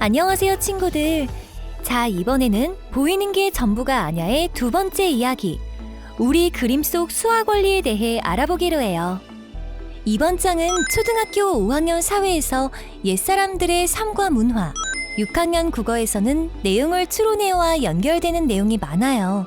안녕하세요, 친구들. 자, 이번에는 보이는 게 전부가 아냐의 두 번째 이야기, 우리 그림 속 수학 원리에 대해 알아보기로 해요. 이번 장은 초등학교 5학년 사회에서 옛사람들의 삶과 문화, 6학년 국어에서는 내용을 추론해와 연결되는 내용이 많아요.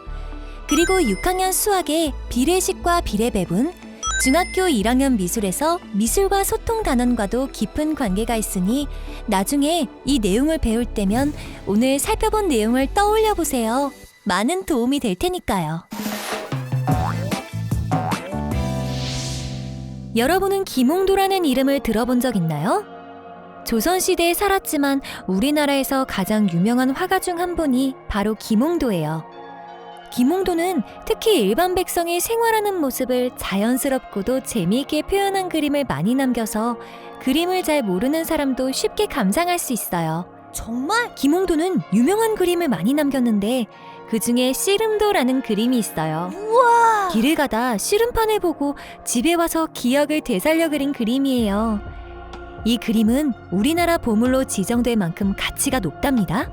그리고 6학년 수학의 비례식과 비례배분, 중학교 1학년 미술에서 미술과 소통 단원과도 깊은 관계가 있으니 나중에 이 내용을 배울 때면 오늘 살펴본 내용을 떠올려 보세요. 많은 도움이 될 테니까요. 여러분은 김홍도라는 이름을 들어본 적 있나요? 조선시대에 살았지만 우리나라에서 가장 유명한 화가 중 한 분이 바로 김홍도예요. 김홍도는 특히 일반 백성이 생활하는 모습을 자연스럽고도 재미있게 표현한 그림을 많이 남겨서 그림을 잘 모르는 사람도 쉽게 감상할 수 있어요. 정말? 김홍도는 유명한 그림을 많이 남겼는데 그 중에 씨름도라는 그림이 있어요. 우와! 길을 가다 씨름판을 보고 집에 와서 기억을 되살려 그린 그림이에요. 이 그림은 우리나라 보물로 지정될 만큼 가치가 높답니다.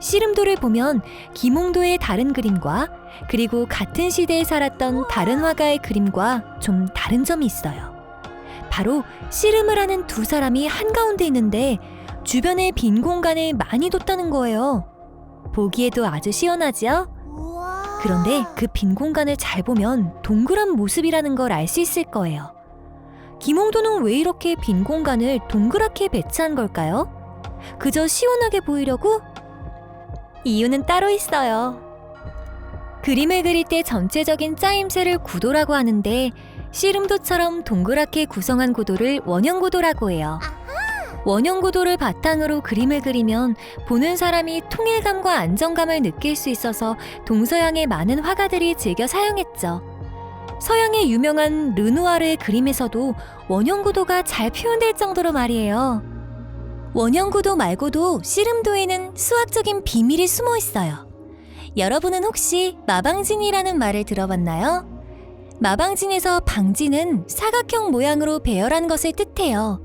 씨름도를 보면 김홍도의 다른 그림과 그리고 같은 시대에 살았던 다른 화가의 그림과 좀 다른 점이 있어요. 바로 씨름을 하는 두 사람이 한가운데 있는데 주변에 빈 공간을 많이 뒀다는 거예요. 보기에도 아주 시원하지요? 그런데 그 빈 공간을 잘 보면 동그란 모습이라는 걸 알 수 있을 거예요. 김홍도는 왜 이렇게 빈 공간을 동그랗게 배치한 걸까요? 그저 시원하게 보이려고? 이유는 따로 있어요. 그림을 그릴 때 전체적인 짜임새를 구도라고 하는데 씨름도처럼 동그랗게 구성한 구도를 원형구도라고 해요. 원형구도를 바탕으로 그림을 그리면 보는 사람이 통일감과 안정감을 느낄 수 있어서 동서양의 많은 화가들이 즐겨 사용했죠. 서양의 유명한 르누아르의 그림에서도 원형구도가 잘 표현될 정도로 말이에요. 원형구도 말고도 씨름도에는 수학적인 비밀이 숨어 있어요. 여러분은 혹시 마방진이라는 말을 들어봤나요? 마방진에서 방진은 사각형 모양으로 배열한 것을 뜻해요.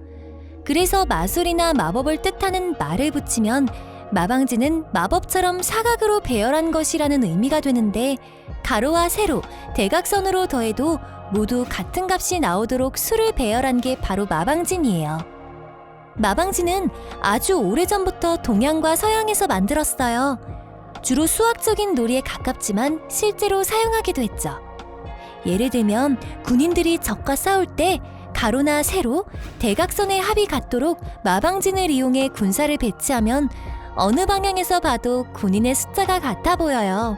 그래서 마술이나 마법을 뜻하는 말을 붙이면 마방진은 마법처럼 사각으로 배열한 것이라는 의미가 되는데 가로와 세로, 대각선으로 더해도 모두 같은 값이 나오도록 수를 배열한 게 바로 마방진이에요. 마방진은 아주 오래전부터 동양과 서양에서 만들었어요. 주로 수학적인 놀이에 가깝지만 실제로 사용하기도 했죠. 예를 들면 군인들이 적과 싸울 때 가로나 세로, 대각선의 합이 같도록 마방진을 이용해 군사를 배치하면 어느 방향에서 봐도 군인의 숫자가 같아 보여요.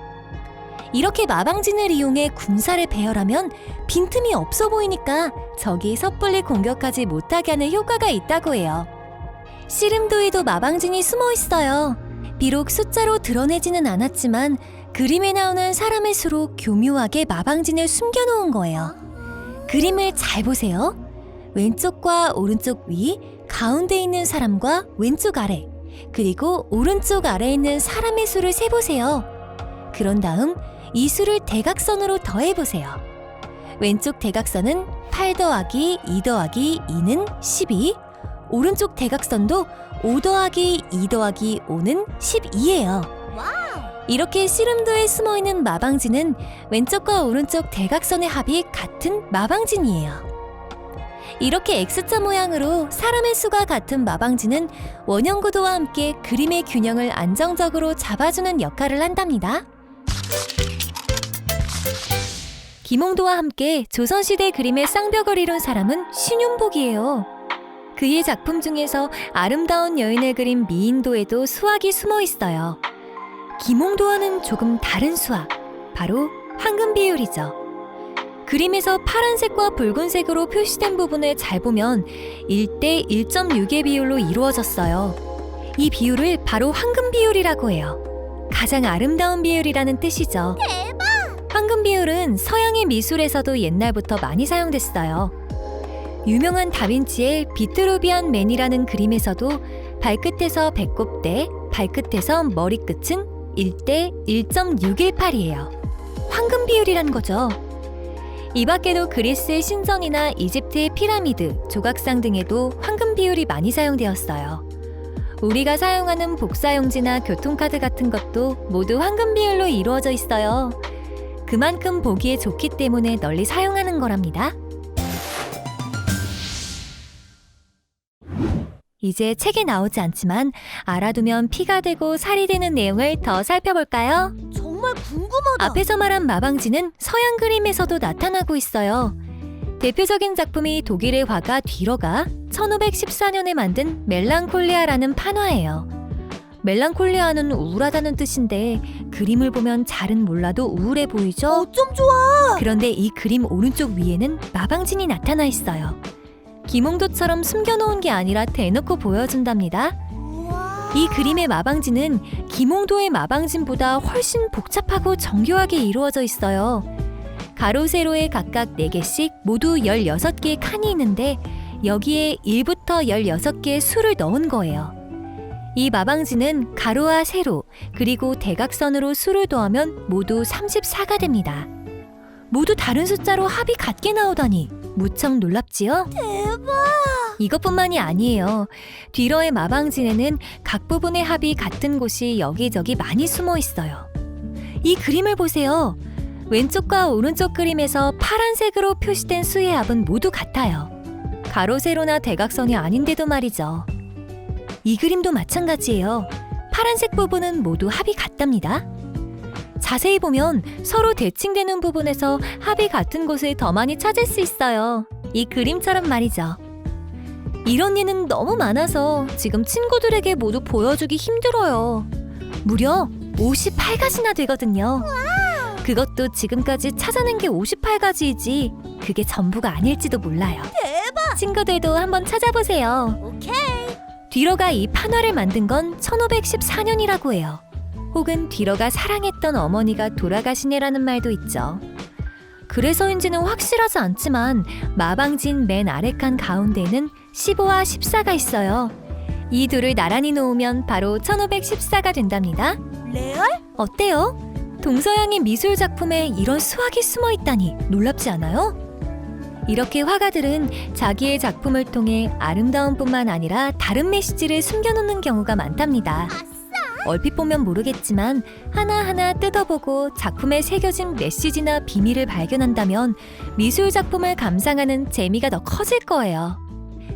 이렇게 마방진을 이용해 군사를 배열하면 빈틈이 없어 보이니까 적이 섣불리 공격하지 못하게 하는 효과가 있다고 해요. 씨름도에도 마방진이 숨어 있어요. 비록 숫자로 드러내지는 않았지만 그림에 나오는 사람의 수로 교묘하게 마방진을 숨겨놓은 거예요. 그림을 잘 보세요. 왼쪽과 오른쪽 위, 가운데 있는 사람과 왼쪽 아래, 그리고 오른쪽 아래에 있는 사람의 수를 세보세요. 그런 다음 이 수를 대각선으로 더해보세요. 왼쪽 대각선은 8 더하기 2 더하기 2는 12, 오른쪽 대각선도 5 더하기 2 더하기 5는 12예요. 이렇게 씨름도에 숨어있는 마방진은 왼쪽과 오른쪽 대각선의 합이 같은 마방진이에요. 이렇게 X자 모양으로 사람의 수가 같은 마방진은 원형구도와 함께 그림의 균형을 안정적으로 잡아주는 역할을 한답니다. 김홍도와 함께 조선시대 그림의 쌍벽을 이룬 사람은 신윤복이에요. 그의 작품 중에서 아름다운 여인을 그린 미인도에도 수학이 숨어 있어요. 김홍도와는 조금 다른 수학, 바로 황금 비율이죠. 그림에서 파란색과 붉은색으로 표시된 부분을 잘 보면 1대 1.6의 비율로 이루어졌어요. 이 비율을 바로 황금 비율이라고 해요. 가장 아름다운 비율이라는 뜻이죠. 대박! 황금 비율은 서양의 미술에서도 옛날부터 많이 사용됐어요. 유명한 다빈치의 비트루비안 맨이라는 그림에서도 발끝에서 배꼽대, 발끝에서 머리끝은 1대 1.618이에요. 황금 비율이란 거죠. 이 밖에도 그리스의 신전이나 이집트의 피라미드, 조각상 등에도 황금 비율이 많이 사용되었어요. 우리가 사용하는 복사용지나 교통카드 같은 것도 모두 황금 비율로 이루어져 있어요. 그만큼 보기에 좋기 때문에 널리 사용하는 거랍니다. 이제 책에 나오지 않지만 알아두면 피가 되고 살이 되는 내용을 더 살펴볼까요? 정말 궁금하다. 앞에서 말한 마방지는 서양 그림에서도 나타나고 있어요. 대표적인 작품이 독일의 화가 뒤러가 1514년에 만든 멜랑콜리아라는 판화예요. 멜랑콜리아는 우울하다는 뜻인데 그림을 보면 잘은 몰라도 우울해 보이죠? 어쩜 좋아. 그런데 이 그림 오른쪽 위에는 마방진이 나타나 있어요. 김홍도처럼 숨겨놓은 게 아니라 대놓고 보여준답니다. 우와. 이 그림의 마방진은 김홍도의 마방진보다 훨씬 복잡하고 정교하게 이루어져 있어요. 가로, 세로에 각각 4개씩 모두 16개의 칸이 있는데 여기에 1부터 16개의 수를 넣은 거예요. 이 마방진은 가로와 세로 그리고 대각선으로 수를 더하면 모두 34가 됩니다. 모두 다른 숫자로 합이 같게 나오다니 무척 놀랍지요? 대박. 이것뿐만이 아니에요. 뒤러의 마방진에는 각 부분의 합이 같은 곳이 여기저기 많이 숨어 있어요. 이 그림을 보세요. 왼쪽과 오른쪽 그림에서 파란색으로 표시된 수의 합은 모두 같아요. 가로, 세로나 대각선이 아닌데도 말이죠. 이 그림도 마찬가지예요. 파란색 부분은 모두 합이 같답니다. 자세히 보면 서로 대칭되는 부분에서 합이 같은 곳을 더 많이 찾을 수 있어요. 이 그림처럼 말이죠. 이런 예는 너무 많아서 지금 친구들에게 모두 보여주기 힘들어요. 무려 58가지나 되거든요. 그것도 지금까지 찾아낸 게 58가지이지 그게 전부가 아닐지도 몰라요. 대박. 친구들도 한번 찾아보세요. 오케이. 뒤러가 이 판화를 만든 건 1514년이라고 해요. 혹은 뒤러가 사랑했던 어머니가 돌아가신 해라는 말도 있죠. 그래서인지는 확실하지 않지만 마방진 맨 아래 칸 가운데에는 15와 14가 있어요. 이 둘을 나란히 놓으면 바로 1514가 된답니다. 레알? 어때요? 동서양의 미술 작품에 이런 수학이 숨어 있다니 놀랍지 않아요? 이렇게 화가들은 자기의 작품을 통해 아름다움뿐만 아니라 다른 메시지를 숨겨놓는 경우가 많답니다. 얼핏 보면 모르겠지만 하나하나 뜯어보고 작품에 새겨진 메시지나 비밀을 발견한다면 미술 작품을 감상하는 재미가 더 커질 거예요.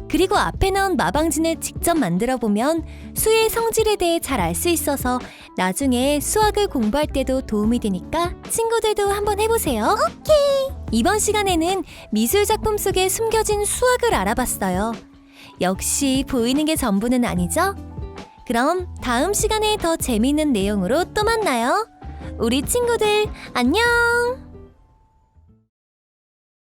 그리고 앞에 나온 마방진을 직접 만들어 보면 수의 성질에 대해 잘 알 수 있어서 나중에 수학을 공부할 때도 도움이 되니까 친구들도 한번 해보세요. 오케이. 이번 시간에는 미술 작품 속에 숨겨진 수학을 알아봤어요. 역시 보이는 게 전부는 아니죠? 그럼 다음 시간에 더 재미있는 내용으로 또 만나요. 우리 친구들 안녕!